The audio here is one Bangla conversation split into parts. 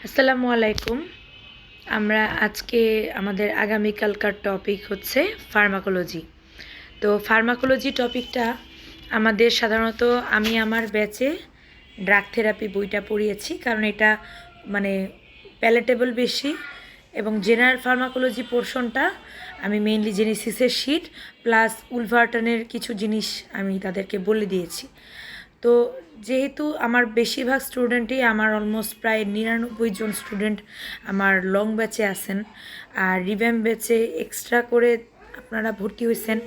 আসসালামু আলাইকুম। আমরা আজকে আমাদের আগামীকালকার টপিক হচ্ছে ফার্মাকোলজি। তো ফার্মাকোলজি টপিকটা আমাদের সাধারণত আমি আমার ব্যাচে ড্রাগ থেরাপি বইটা পড়িয়েছি, কারণ এটা মানে প্যালেটেবল বেশি, এবং জেনারেল ফার্মাকোলজি পোর্শনটা আমি মেইনলি জেনেসিসের শিট প্লাস উলভার্টনের কিছু জিনিস আমি তাদেরকে বলে দিয়েছি। তো যেহেতু আমার বেশিরভাগ স্টুডেন্টই আমার অলমোস্ট প্রায় 99 জন স্টুডেন্ট আমার লং ব্যাচে আছেন, আর রিভ্যাম্প ব্যাচে এক্সট্রা করে আপনারা ভর্তি হয়েছেন।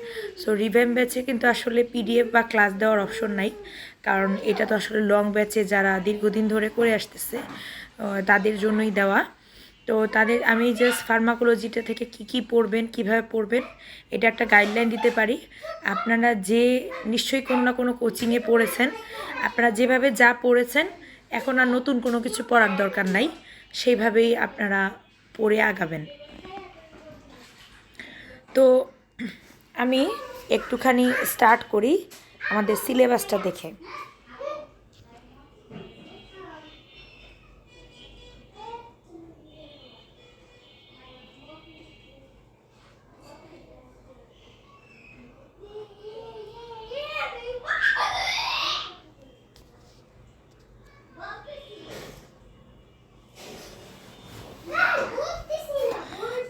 সো রিভ্যাম্প ব্যাচে কিন্তু আসলে পিডিএফ বা ক্লাস দেওয়ার অপশন নাই, কারণ এটা তো আসলে লং ব্যাচে যারা দীর্ঘদিন ধরে করে আসতেছে তাদের জন্যই দেওয়া। তো তাদের আমি জাস্ট ফার্মাকোলজিটা থেকে কি পড়বেন, কিভাবে পড়বেন, এটা একটা গাইডলাইন দিতে পারি। আপনারা যে নিশ্চয়ই কোনো না কোনো কোচিংয়ে পড়েছেন, আপনারা যেভাবে যা পড়েছেন এখন আর নতুন কোনো কিছু পড়ার দরকার নাই, সেইভাবেই আপনারা পড়ে আগাবেন। তো আমি একটুখানি স্টার্ট করি আমাদের সিলেবাসটা দেখে।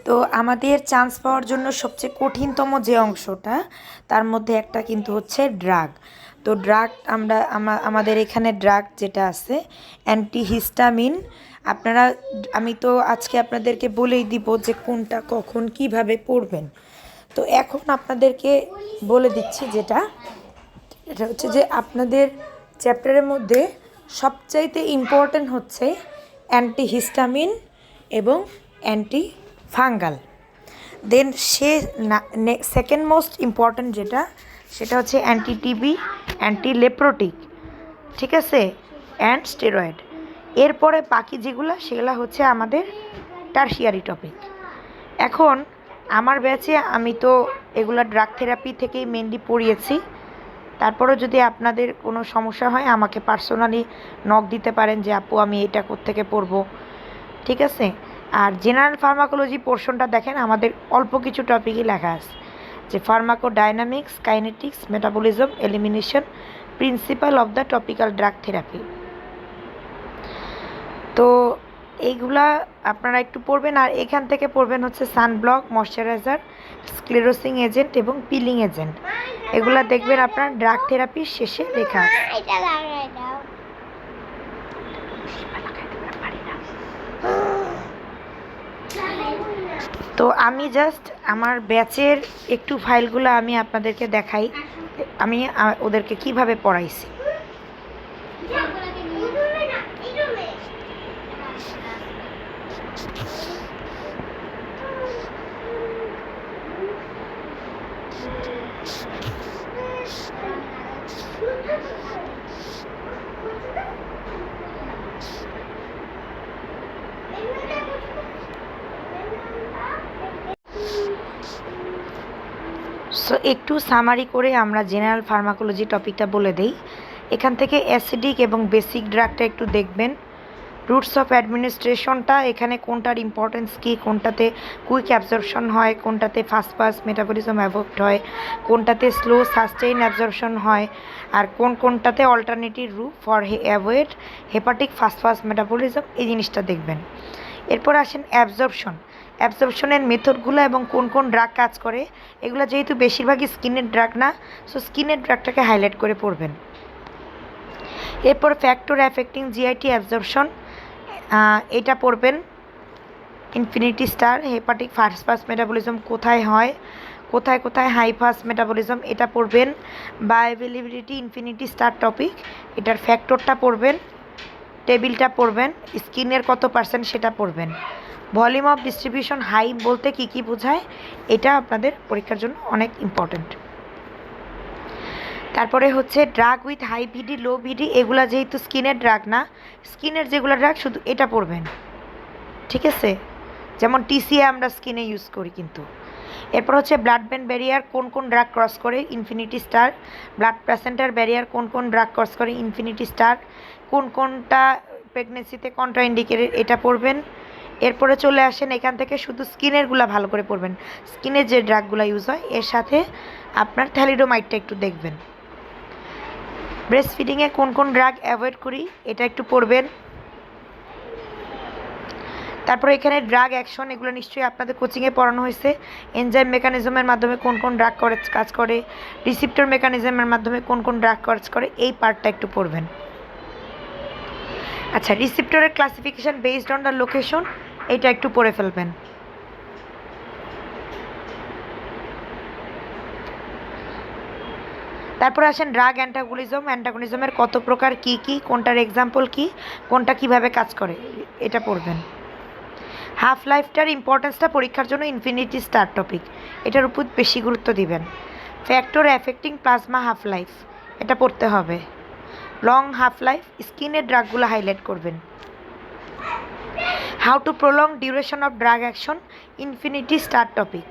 তো আমাদের চান্স পাওয়ার জন্য সবচেয়ে কঠিনতম যে অংশটা, তার মধ্যে একটা কিন্তু হচ্ছে ড্রাগ। তো ড্রাগ আমাদের এখানে ড্রাগ যেটা আছে অ্যান্টিহিস্টামিন। আমি তো আজকে আপনাদেরকে বলেই দিব যে কোনটা কখন কিভাবে পড়বেন। তো এখন আপনাদেরকে বলে দিচ্ছি এটা হচ্ছে যে আপনাদের চ্যাপ্টারের মধ্যে সবচাইতে ইম্পর্ট্যান্ট হচ্ছে অ্যান্টিহিস্টামিন এবং anti fungal. Then second most important সেটা হচ্ছে অ্যান্টি টিবি, অ্যান্টি লেপ্রোটিক, ঠিক আছে, অ্যান্ড স্টেরয়েড। এরপরে বাকি সেগুলো হচ্ছে আমাদের টারশিয়ারি টপিক। এখন আমার ব্যাচে আমি তো এগুলো ড্রাগ থেরাপি থেকেই মেনলি পড়িয়েছি। তারপরেও যদি আপনাদের কোনো সমস্যা হয় আমাকে পার্সোনালি নক দিতে পারেন যে আপু আমি এটা কোত্থেকে পড়বো, ঠিক আছে। আর জেনারেল ফার্মাকোলজি পোর্শনটা দেখেন, আমাদের অল্প কিছু টপিকই লেখা আছে, যে pharmacodynamics, kinetics, metabolism, elimination, principal of the topical drug therapy. তো এইগুলা আপনারা একটু পড়বেন। আর এখান থেকে পড়বেন হচ্ছে সানব্লক, ময়শ্চারাইজার, স্ক্লেরোসিং এজেন্ট এবং পিলিং এজেন্ট। এগুলা দেখবেন আপনার ড্রাগ থেরাপির শেষে লেখা আছে। তো আমি জাস্ট আমার ব্যাচের একটু ফাইলগুলো আমি আপনাদেরকে দেখাই, আমি ওদেরকে কিভাবে পড়াইছি। সো একটু সামারি করে আমরা জেনারেল ফার্মাকোলজি টপিকটা বলে দেই। এখান থেকে অ্যাসিডিক এবং বেসিক ড্রাগটা একটু দেখবেন। রুটস অফ অ্যাডমিনিস্ট্রেশনটা, এখানে কোনটার ইম্পর্টেন্স কী, কোনটাতে কুইক অ্যাবজর্পশন হয়, কোনটাতে ফাস্ট মেটাবলিজম অ্যাভয়েড হয়, কোনটাতে স্লো সাস্টেইন অ্যাবজর্পশন হয়, আর কোনটাতে alternative route for avoid hepatic first metabolism, এই জিনিসটা দেখবেন। এরপর আসেন অ্যাবজর্পশনের মেথডগুলো এবং কোন ড্রাগ কাজ করে। এগুলো যেহেতু বেশিরভাগই স্কিনের ড্রাগ না, সো স্কিনের ড্রাগটাকে হাইলাইট করে পড়বেন। এরপর ফ্যাক্টর অ্যাফেক্টিং জিআইটি অ্যাবজর্পশন, এটা পড়বেন। Infinity star, hepatic first metabolism কোথায় হয়, কোথায় হাই ফাস্ট মেটাবলিজম, এটা পড়বেন। বায়োঅ্যাভেলেবিলিটি, ইনফিনিটি স্টার টপিক, এটার ফ্যাক্টরটা পড়বেন, টেবিলটা পড়বেন, স্কিনের কত পার্সেন্ট সেটা পড়বেন। ভলিউম অফ ডিস্ট্রিবিউশন হাই বলতে কী বোঝায়, এটা আপনাদের পরীক্ষার জন্য অনেক ইম্পর্ট্যান্ট। তারপরে হচ্ছে ড্রাগ উইথ হাই ভিডি, লো ভিডি, এগুলা যেহেতু স্কিনের ড্রাগ না, স্কিনের যেগুলো ড্রাগ শুধু এটা পড়বেন, ঠিক আছে। যেমন টিসিএ আমরা স্কিনে ইউজ করি কিন্তু। এরপর হচ্ছে ব্লাড ব্রেন ব্যারিয়ার, কোন ড্রাগ ক্রস করে, ইনফিনিটি স্টার। ব্লাড প্লাসেন্টার ব্যারিয়ার, কোন ড্রাগ ক্রস করে, ইনফিনিটি স্টার। কোনটা প্রেগনেন্সিতে কন্ট্রাইন্ডিকেটেড এটা পড়বেন। এরপরে চলে আসেন এখান থেকে শুধু স্কিনেরগুলো ভালো করে পড়বেন, স্কিনের যে ড্রাগগুলো ইউজ হয় এর সাথে আপনার থ্যালিডোমাইডটা একটু দেখবেন। ব্রেস্ট ফিডিংয়ে কোন কোন ড্রাগ অ্যাভয়েড করি এটা একটু পড়বেন। তারপর এখানে ড্রাগ অ্যাকশন, এগুলো নিশ্চয়ই আপনাদের কোচিংয়ে পড়ানো হয়েছে। এনজাইম মেকানিজমের মাধ্যমে কোন কোন ড্রাগ কাজ করে, রিসিপ্টর মেকানিজমের মাধ্যমে কোন কোন ড্রাগ কাজ করে, এই পার্টটা একটু পড়বেন। আচ্ছা, রিসিপ্টরের classification based on the location, এটা একটু পড়ে ফেলবেন। তারপর আসেন ড্রাগ অ্যান্টাগনিজম, অ্যান্টাগনিজমের কত প্রকার, কি কি, কোনটার এক্সাম্পল কি, কোনটা কিভাবে কাজ করে, এটা পড়বেন। হাফ লাইফটার ইম্পর্টেন্সটা পরীক্ষার জন্য ইনফিনিটি স্টার টপিক, এটার উপর বেশি গুরুত্ব দিবেন। Factor affecting plasma half life, এটা পড়তে হবে। লং হাফ লাইফ, স্কিনের ড্রাগগুলো হাইলাইট করবেন। How to prolong duration of drug action, infinity star topic.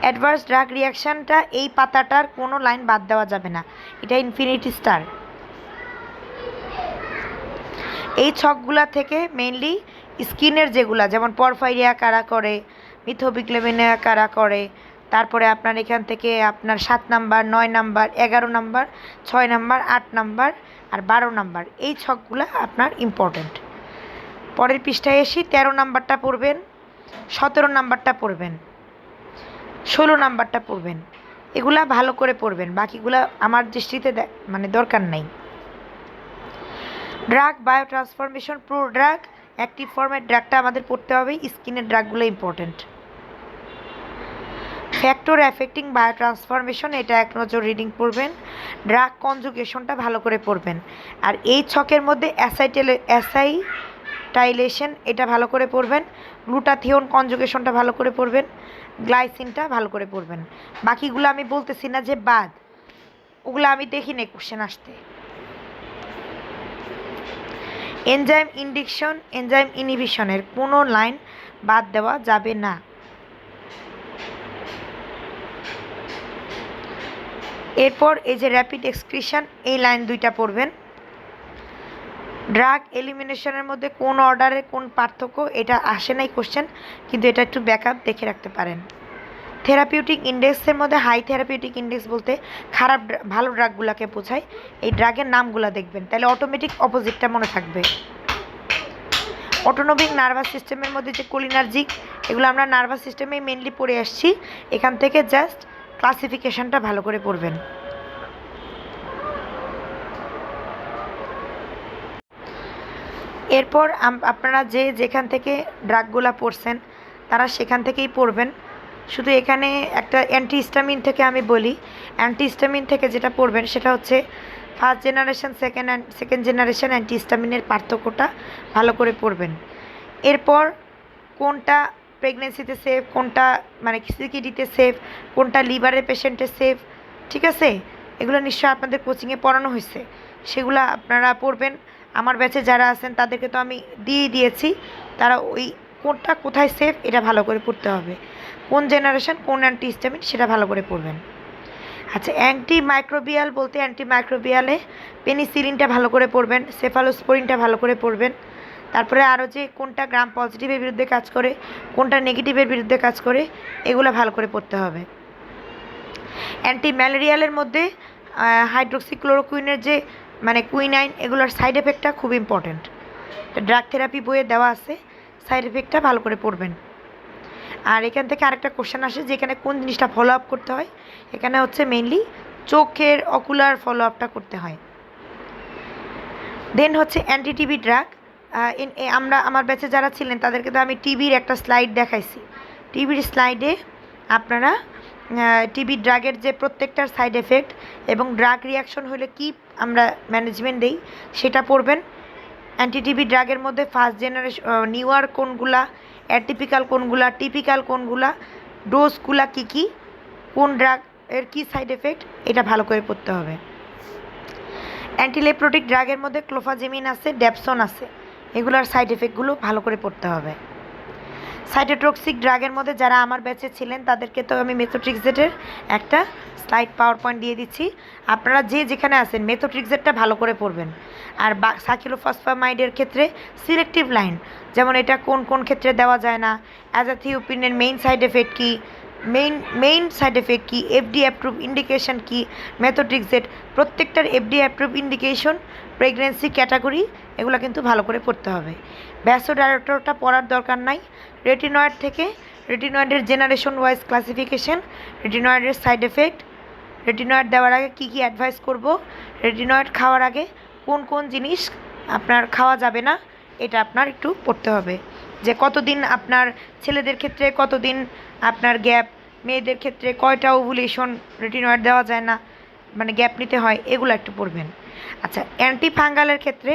Adverse drug রিয়াকশানটা এই পাতাটার কোনো লাইন বাদ দেওয়া যাবে না, এটা ইনফিনিটি স্টার। এই ছকগুলা থেকে মেইনলি স্কিনের যেগুলা, যেমন পরফাইরিয়া কারা করে, মিথোবিগ্লোবিনিয়া কারা করে, তারপরে আপনার এখান থেকে আপনার 7 number, 9 number, 11 number, 6 number, 8 number আর 12 নাম্বার, এই ছকগুলা আপনার ইম্পর্ট্যান্ট। পরের পৃষ্ঠায় এসে 13 নাম্বারটা পড়বেন, 17 নাম্বারটা পড়বেন, 16 নাম্বারটা পড়বেন, এগুলা ভালো করে পড়বেন, বাকিগুলা আমার দৃষ্টিতে মানে দরকার নাই। Drug bio transformation, pro drug, active ফর্মের ড্রাগটা আমাদের পড়তে হবে, স্কিনের ড্রাগগুলো important. Factor affecting bio transformation, এটা এক নজর রিডিং পড়বেন। ড্রাগ কনজুগেশনটা ভালো করে পড়বেন। আর এই ছকের মধ্যে অ্যাসাইটাইলেশন, এটা ভালো করে পড়বেন। গ্লুটাথিওন কনজুগেশনটা ভালো করে পড়বেন। গ্লাইসিনটা ভালো করে পড়বেন। বাকিগুলো আমি বলতেছি না যে বাদ, ওগুলো আমি দেখি না কোশ্চেন আসতে। এনজাইম ইন্ডিকশন, এনজাইম ইনহিবিশনের কোনো লাইন বাদ দেওয়া যাবে না। এরপর এই যে র্যাপিড এক্সক্রিশন, এই লাইন দুইটা পড়বেন। ড্রাগ এলিমিনেশনের মধ্যে কোন অর্ডারে কোন পার্থক্য, এটা আসে নাই কোশ্চেন, কিন্তু এটা একটু ব্যাকআপ দেখে রাখতে পারেন। থেরাপিউটিক ইন্ডেক্সের মধ্যে হাই থেরাপিউটিক ইন্ডেক্স বলতে খারাপ ভালো ড্রাগগুলোকে বোঝায়, এই ড্রাগের নামগুলো দেখবেন, তাহলে অটোমেটিক অপোজিটটা মনে থাকবে। অটোনমিক নার্ভাস সিস্টেমের মধ্যে যে কোলিনার্জিক, এগুলো আমরা নার্ভাস সিস্টেমে মেনলি পড়ে আসছি, এখান থেকে জাস্ট ক্লাসিফিকেশনটা ভালো করে পড়বেন। এরপর আপনারা যেখান থেকে ড্রাগগুলো পড়ছেন তারা সেখান থেকেই পড়বেন। শুধু এখানে একটা অ্যান্টিহিস্টামিন থেকে আমি বলি, অ্যান্টিহিস্টামিন থেকে যেটা পড়বেন সেটা হচ্ছে ফার্স্ট জেনারেশন, সেকেন্ড জেনারেশন অ্যান্টিহিস্টামিনের পার্থক্যটা ভালো করে পড়বেন। এরপর কোনটা প্রেগনেন্সিতে সেফ, কোনটা মানে সিকিডিতে সেফ, কোনটা লিভারের পেশেন্টে সেফ, ঠিক আছে, এগুলো নিশ্চয়ই আপনাদের কোচিংয়ে পড়ানো হয়েছে, সেগুলো আপনারা পড়বেন। আমার ব্যাচে যারা আছেন তাদেরকে তো আমি দিয়েছি, তারা ওই কোনটা কোথায় সেফ এটা ভালো করে পড়তে হবে, কোন জেনারেশন কোন অ্যান্টিহিস্টামিন সেটা ভালো করে পড়বেন। আচ্ছা, অ্যান্টিমাইক্রোবিয়াল বলতে অ্যান্টিমাইক্রোবিয়ালে পেনিসিলিনটা ভালো করে পড়বেন, সেফালোস্পোরিনটা ভালো করে পড়বেন। তারপরে আরও যে কোনটা গ্রাম পজিটিভের বিরুদ্ধে কাজ করে, কোনটা নেগেটিভের বিরুদ্ধে কাজ করে, এগুলো ভালো করে পড়তে হবে। অ্যান্টি ম্যালেরিয়ালের মধ্যে হাইড্রোক্সিক্লোরোকুইনের যে মানে কুইনাইন, এগুলোর সাইড এফেক্টটা খুব ইম্পর্ট্যান্ট, ড্রাগ থেরাপি বইয়ে দেওয়া আছে, সাইড এফেক্টটা ভালো করে পড়বেন। আর এখান থেকে আরেকটা কোশ্চেন আসে যে এখানে কোন জিনিসটা ফলো আপ করতে হয়, এখানে হচ্ছে মেইনলি চোখের অকুলার ফলো আপটা করতে হয়। দেন হচ্ছে অ্যান্টি টিবি ড্রাগ, আমার ব্যাচে যারা ছিলেন তাদেরকে তো আমি টিবির একটা স্লাইড দেখাইছি, টিবির স্লাইডে আপনারা টিবি ড্রাগের যে প্রত্যেকটার সাইড এফেক্ট এবং ড্রাগ রিয়াকশন হলে কি আমরা ম্যানেজমেন্ট দেই সেটা পড়বেন। অ্যান্টি টিবি ড্রাগের মধ্যে ফার্স্ট জেনারেশন নিউয়ার কোনগুলা, অ্যাটিপিক্যাল কোনগুলা, টিপিক্যাল কোনগুলা, ডোজগুলা কী কী, কোন ড্রাগ এর কী সাইড এফেক্ট, এটা ভালো করে পড়তে হবে। অ্যান্টিলেপ্রোটিক ড্রাগের মধ্যে ক্লোফাজেমিন আছে, ড্যাপসন আছে, এগুলোর সাইড এফেক্টগুলো ভালো করে পড়তে হবে। সাইটোটক্সিক ড্রাগের মধ্যে যারা আমার ব্যাচে ছিলেন তাদেরকে তো আমি মেথোট্রেক্সেটের একটা স্লাইড পাওয়ার পয়েন্ট দিয়ে দিচ্ছি। আপনারা যে যেখানে আছেন মেথোট্রেক্সেটটা ভালো করে পড়বেন। আর সাইক্লোফসফামাইডের ক্ষেত্রে সিলেক্টিভ লাইন, যেমন এটা কোন কোন ক্ষেত্রে দেওয়া যায় না, অ্যাজাথিওপিনের মেইন সাইড এফেক্ট কী, মেইন সাইড এফেক্ট কী, এফডি অ্যাপ্রুভ ইন্ডিকেশন কী, মেথোট্রেক্সেট প্রত্যেকটার FD approve indication, pregnancy category, এগুলো কিন্তু ভালো করে পড়তে হবে। ভ্যাসোডাইলেটরটা পড়ার দরকার নাই। রেটিনয়েড থেকে রেটিনয়েডের জেনারেশন ওয়াইজ ক্লাসিফিকেশন, রেটিনয়েডের সাইড এফেক্ট, রেটিনয়েড দেওয়ার আগে কী কী অ্যাডভাইস করব, রেটিনয়েড খাওয়ার আগে কোন কোন জিনিস আপনার খাওয়া যাবে না, এটা আপনার একটু পড়তে হবে। যে কতদিন আপনার ছেলেদের ক্ষেত্রে কতদিন আপনার গ্যাপ, মেয়েদের ক্ষেত্রে কয়টা ওভুলেশন রেটিনয়েড দেওয়া যায় না, মানে গ্যাপ নিতে হয়, এগুলো একটু পড়বেন। আচ্ছা, অ্যান্টিফাঙ্গালের ক্ষেত্রে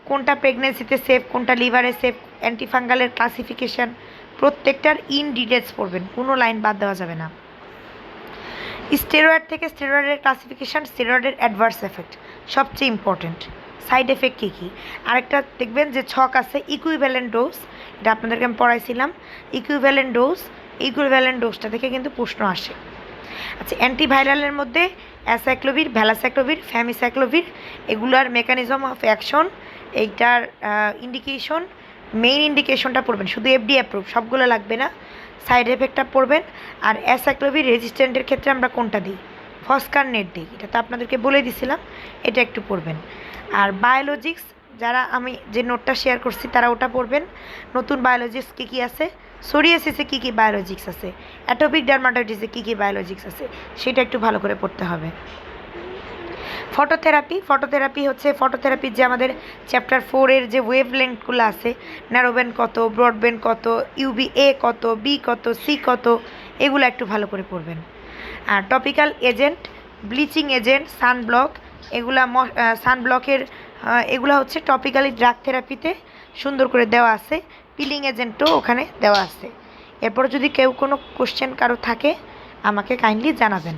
কোনটা প্রেগনেন্সিতে সেফ, কোনটা লিভারে সেফ, অ্যান্টিফাঙ্গালের ক্লাসিফিকেশান প্রত্যেকটার ইন ডিটেলস পড়বেন, কোনো লাইন বাদ দেওয়া যাবে না। স্টেরয়েড থেকে স্টেরয়েডের ক্লাসিফিকেশান, স্টেরয়েডের অ্যাডভার্স এফেক্ট সবচেয়ে ইম্পর্টেন্ট, সাইড এফেক্ট কী কী। আরেকটা দেখবেন যে ছক আছে ইকুইভ্যালেন্ট ডোজ, এটা আপনাদেরকে আমি পড়াইছিলাম। ইকুইভ্যালেন্ট ডোজটা থেকে কিন্তু প্রশ্ন আসে। আচ্ছা, অ্যান্টিভাইরালের মধ্যে অ্যাসাইক্লোভির, ভ্যালাসাইক্লোভির, ফ্যামিসাইক্লোভির, এগুলার মেকানিজম অফ অ্যাকশন, এইটার ইন্ডিকেশন, মেইন ইন্ডিকেশনটা পড়বেন, শুধু এফডি অ্যাপ্রুভ, সবগুলো লাগবে না, সাইড এফেক্টটা পড়বেন। আর অ্যাসাইক্লোভির রেজিস্ট্যান্টের ক্ষেত্রে আমরা কোনটা দিই, ফসকার নেট দিই, এটা তো আপনাদেরকে বলে দিছিলাম, এটা একটু পড়বেন। আর বায়োলজিক্স যারা আমি যে নোটটা শেয়ার করছি তারা ওটা পড়বেন। নতুন বায়োলজিক্স কী কী আছে, সোরিয়াসিসে কী কী বায়োলজিক্স আছে, অ্যাটোপিক ডার্মাটাইটিসে কী কী বায়োলজিক্স আছে, সেটা একটু ভালো করে পড়তে হবে। ফটোথেরাপি হচ্ছে ফটোথেরাপির যে আমাদের চ্যাপ্টার 4-এর যে ওয়েভ লেন্থগুলো আছে, ন্যারোব্যান্ড কত, ব্রডব্যান্ড কত, ইউবিএ কত, বি কত, সি কত, এগুলো একটু ভালো করে পড়বেন। আর topical agent, bleaching agent, sunblock, এগুলা সানব্লকের এগুলো হচ্ছে টপিক্যালি ড্রাগ থেরাপিতে সুন্দর করে দেওয়া আছে, পিলিং এজেন্টও ওখানে দেওয়া আছে। এরপর যদি কেউ কোনো কোশ্চেন কারো থাকে আমাকে কাইন্ডলি জানাবেন।